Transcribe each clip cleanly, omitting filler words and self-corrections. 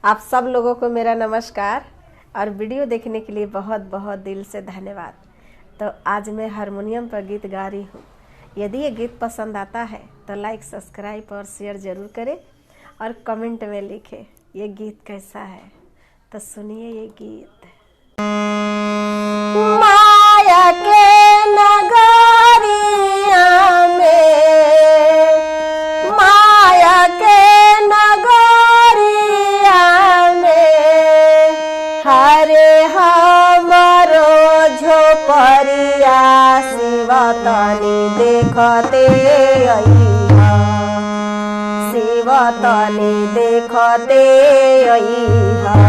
आप सब लोगों को मेरा नमस्कार और वीडियो देखने के लिए बहुत बहुत दिल से धन्यवाद। तो आज मैं हारमोनियम पर गीत गा रही हूँ। यदि ये गीत पसंद आता है तो लाइक, सब्सक्राइब और शेयर ज़रूर करें और कमेंट में लिखें ये गीत कैसा है। तो सुनिए ये गीत। माया के नगरिया में, माया के नगरिया में, हरे हमरो झोपड़िया शिवतनी देखते अइहा, शिवतनी देखते अइहा।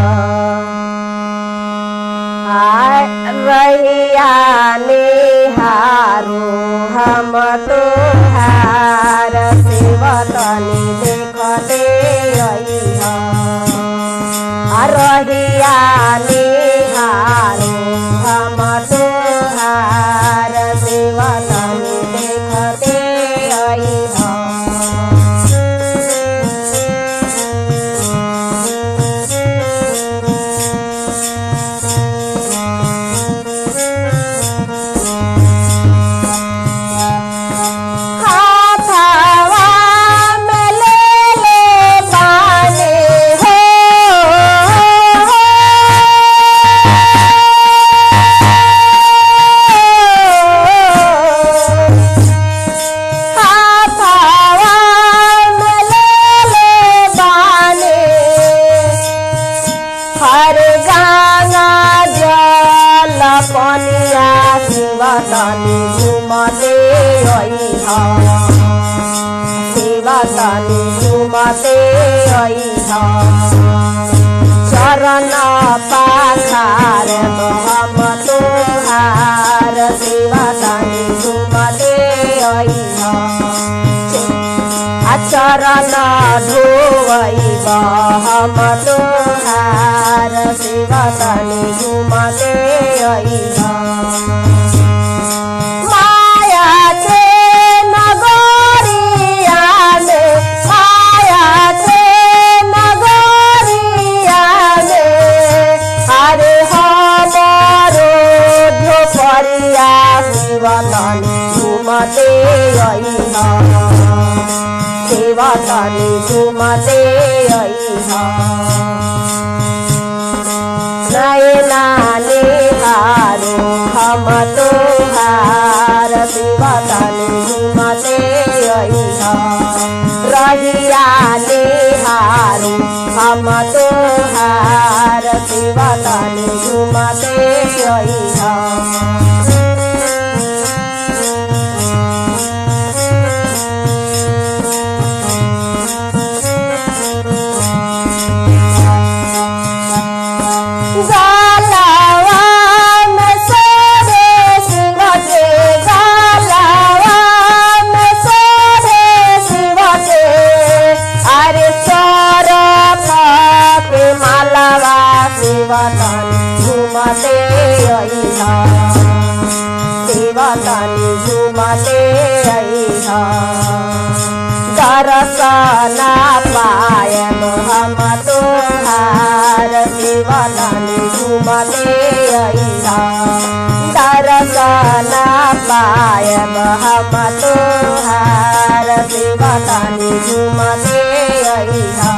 रहिया निहारू हम तोहार, शिवतनी देखते अइहा। रहिया निहारू हम तोहार, शिवतनी देखते अइहा। शिवतनी झुमते अइहा, शिवतनी झुमते अइहा। चरण पाखार हम तोहार, शिवतनी झुमते अइहा। चरण धोइब हम तोहार, शिवतनी झुमते अइहा। शिवतनी झुमते अइहा, शिवतनी झुमते अइहा। नयना निहारू हम तोहार, शिवतनी झुमते अइहा। रहिया निहारू हम तोहार, शिवतनी झुमते अइहा। शिवतनी झुमते अइहा, शिवतनी झुमते अइहा। दर्शन पायब हम तोहार, शिवतनी झुमते अइहा। दर्शन पायब हम तोहार, शिवतनी झुमते अइहा।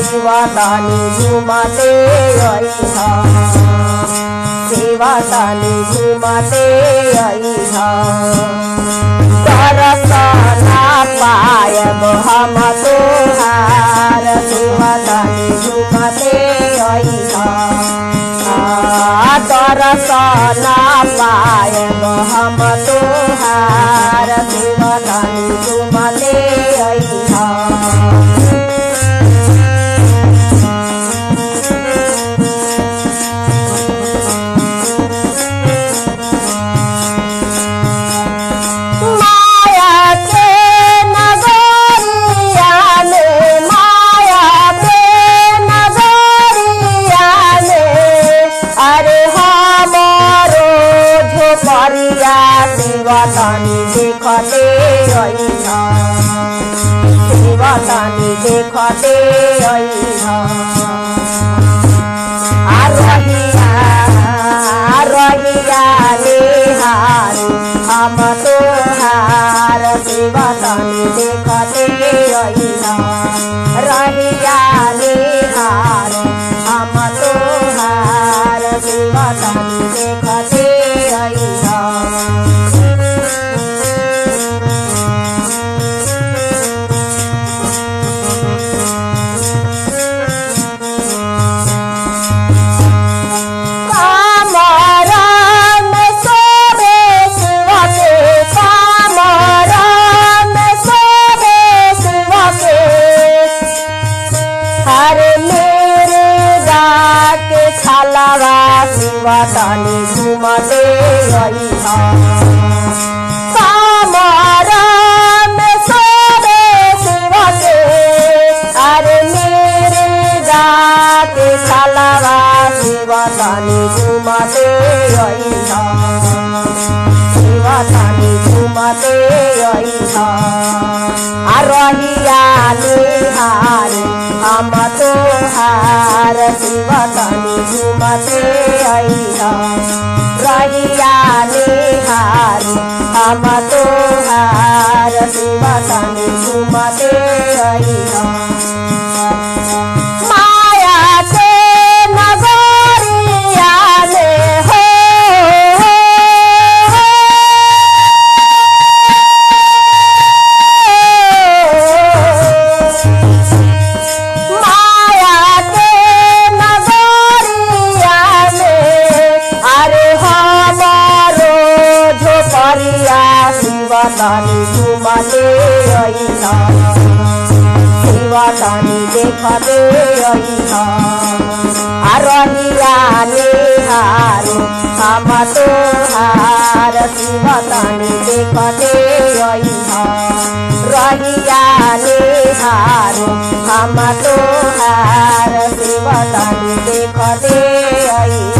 शिवतनी झुमते अइहा, शिवतनी झुमते अइहा। दर्शन पायब हम तोहार, शिवतनी झुमते अइहा। दर्शन पायब हम तोहार, शिवतनी झुमते देखते अइहा रहिया रहिया निहारू हम तोहार सेवा तनी देखते अइहा रहिया निहारू हम तोहार सेवा तनी देखते अइहा तनी घूमते अइहा कमरा में सोरे शिवा के अरे मेरे जाके छलवा शिवा तनी घूमते अइहा शिवा तनी घूमते अइहा रहिया निहारू हम तोहार शिवा तनी घूमते अइहा रहिया निहारू हम तोहार शिवा तनी घूमते अइहा माया के नगरिया में हो शिवा तनी घूमते अइहा शिवा तनी देखते अइहा रहिया निहारू हम तोहार शिवा तनी देखते अइहा रहिया निहारू हम तोहार शिवा तनी देखते अइहा।